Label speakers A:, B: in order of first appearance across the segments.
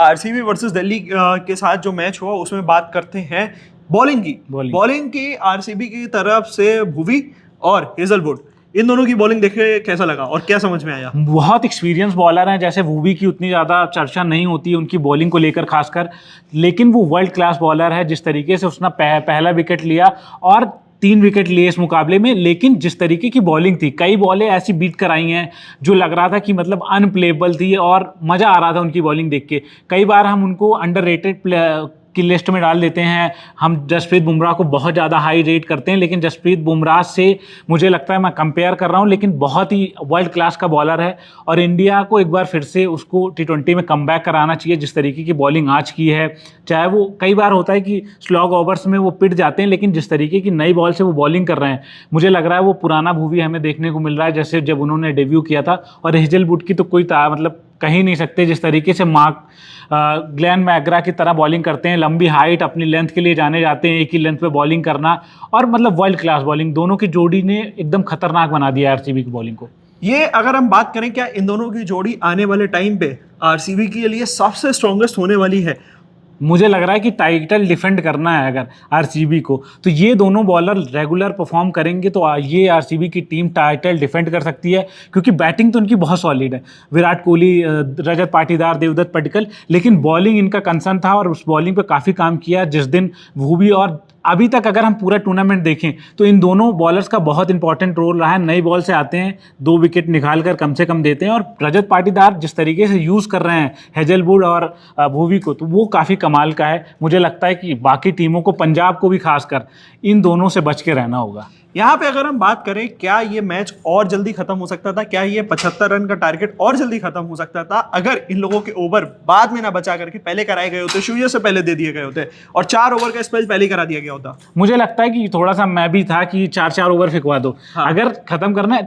A: RCB versus Delhi के साथ जो मैच हुआ उसमें बात करते हैं बॉलिंग की आरसीबी की तरफ से भुवी और हेजलवुड, इन दोनों की बॉलिंग देखे कैसा लगा और क्या समझ में आया?
B: बहुत एक्सपीरियंस बॉलर हैं, जैसे वूवी की उतनी ज़्यादा चर्चा नहीं होती उनकी बॉलिंग को लेकर खासकर, लेकिन वो वर्ल्ड क्लास बॉलर है। जिस तरीके से उसने पहला विकेट लिया और 3 विकेट लिए इस मुकाबले में, लेकिन जिस तरीके की बॉलिंग थी, कई बॉलें ऐसी बीट कराई हैं जो लग रहा था कि मतलब अनप्लेबल थी और मज़ा आ रहा था उनकी बॉलिंग देख के। कई बार हम उनको अंडररेटेड की लिस्ट में डाल देते हैं, हम जसप्रीत बुमराह को बहुत ज़्यादा हाई रेट करते हैं, लेकिन जसप्रीत बुमराह से मुझे लगता है, मैं कंपेयर कर रहा हूँ, लेकिन बहुत ही वर्ल्ड क्लास का बॉलर है और इंडिया को एक बार फिर से उसको T20 में कमबैक कराना चाहिए। जिस तरीके की बॉलिंग आज की है, चाहे वो कई बार होता है कि स्लॉग ओवर्स में वो पिट जाते हैं, लेकिन जिस तरीके की नई बॉल से वो बॉलिंग कर रहे हैं, मुझे लग रहा है वो पुराना भुवी हमें देखने को मिल रहा है, जैसे जब उन्होंने डेब्यू किया था। और हेजलवुड की तो कोई मतलब कह ही नहीं सकते, जिस तरीके से ग्लेन मैकग्रा की तरह बॉलिंग करते हैं, लंबी हाइट, अपनी लेंथ के लिए जाने जाते हैं, एक ही लेंथ पे बॉलिंग करना, और मतलब वर्ल्ड क्लास बॉलिंग, दोनों की जोड़ी ने एकदम खतरनाक बना दिया आरसीबी की बॉलिंग को।
A: ये अगर हम बात करें, क्या इन दोनों की जोड़ी आने वाले टाइम पे आरसीबी के लिए सबसे स्ट्रॉन्गेस्ट होने वाली है?
B: मुझे लग रहा है कि टाइटल डिफेंड करना है अगर आरसीबी को, तो ये दोनों बॉलर रेगुलर परफॉर्म करेंगे तो ये आरसीबी की टीम टाइटल डिफेंड कर सकती है, क्योंकि बैटिंग तो उनकी बहुत सॉलिड है, विराट कोहली, रजत पाटीदार, देवदत्त पडिक्कल, लेकिन बॉलिंग इनका कंसर्न था और उस बॉलिंग पे काफ़ी काम किया जिस दिन भुवी। और अभी तक अगर हम पूरा टूर्नामेंट देखें तो इन दोनों बॉलर्स का बहुत इंपॉर्टेंट रोल रहा है। नई बॉल से आते हैं, 2 विकेट निकाल कर कम से कम देते हैं, और रजत पाटीदार जिस तरीके से यूज़ कर रहे हैं हेजलवुड और भुवी को, तो वो काफ़ी कमाल का है। मुझे लगता है कि बाकी टीमों को, पंजाब को भी खासकर, इन दोनों से बच के रहना होगा।
A: यहाँ पे अगर हम बात करें, क्या ये मैच और जल्दी खत्म हो सकता था? क्या ये 75 रन का टारगेट और जल्दी खत्म हो सकता था अगर इन लोगों के ओवर बाद में ना बचा करके पहले कराए गए होते, शुरू से पहले दे दिए गए होते और 4 ओवर का स्पेल पहले करा दिया गया होता?
B: मुझे लगता है कि थोड़ा सा मैं भी था कि 4 ओवर फेंकवा दो। हाँ। अगर खत्म करना है,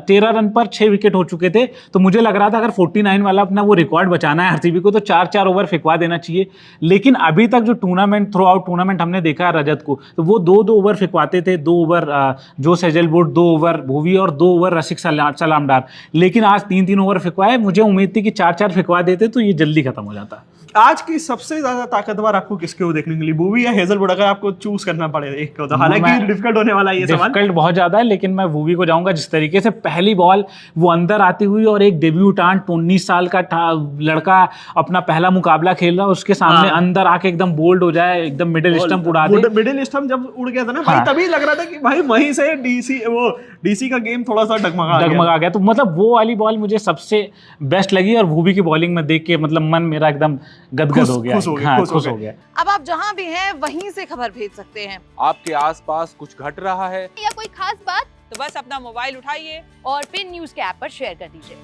B: 13 रन पर 6 विकेट हो चुके थे, तो मुझे लग रहा था अगर 49 वाला अपना वो रिकॉर्ड बचाना है आरसीबी को, तो 4 ओवर फेंकवा देना चाहिए। लेकिन अभी तक जो टूर्नामेंट, थ्रू आउट टूर्नामेंट हमने देखा है रजत को, तो वो 2 ओवर फेंकवाते थे, 2 ओवर जो हेजलवुड, 2 ओवर भुवी और 2 ओवर रसिक सलामडार, लेकिन आज 3 ओवर फेंकवाए। मुझे उम्मीद थी कि 4 फेंकवा देते तो ये जल्दी खत्म हो जाता।
A: आज की सबसे ज्यादा ताकतवर आपको किसके को देखने के लिए, भुवी या हेजलवुड, अगर आपको चूज करना पड़े एक को? तो हालांकि डिफिकल्ट होने वाला है ये सवाल,
B: डिफिकल्ट बहुत ज्यादा है, लेकिन मैं भुवी को जाऊंगा। जिस तरीके से पहली बॉल वो अंदर आती हुई और एक डेब्यूटांट 19 साल का लड़का अपना पहला मुकाबला खेल रहा है, उसके सामने अंदर आके एकदम बोल्ड हो जाए, एकदम मिडिल स्टंप उड़ा दे।
A: मिडिल स्टंप जब उड़ गया था ना भाई, तभी लग रहा था कि भाई वहीं से डीसी का गेम थोड़ा सा डगमगा
B: गया। तो मतलब वो वाली बॉल मुझे सबसे बेस्ट लगी, और भुवी की बॉलिंग में देख के मतलब मन मेरा एकदम गदगद हो गया, खुश हो गया।
C: अब आप जहां भी हैं वहीं से खबर भेज सकते हैं।
D: आपके आसपास कुछ घट रहा है
C: या कोई खास बात,
E: तो बस अपना मोबाइल उठाइए
C: और पिन न्यूज के ऐप पर शेयर कर दीजिए।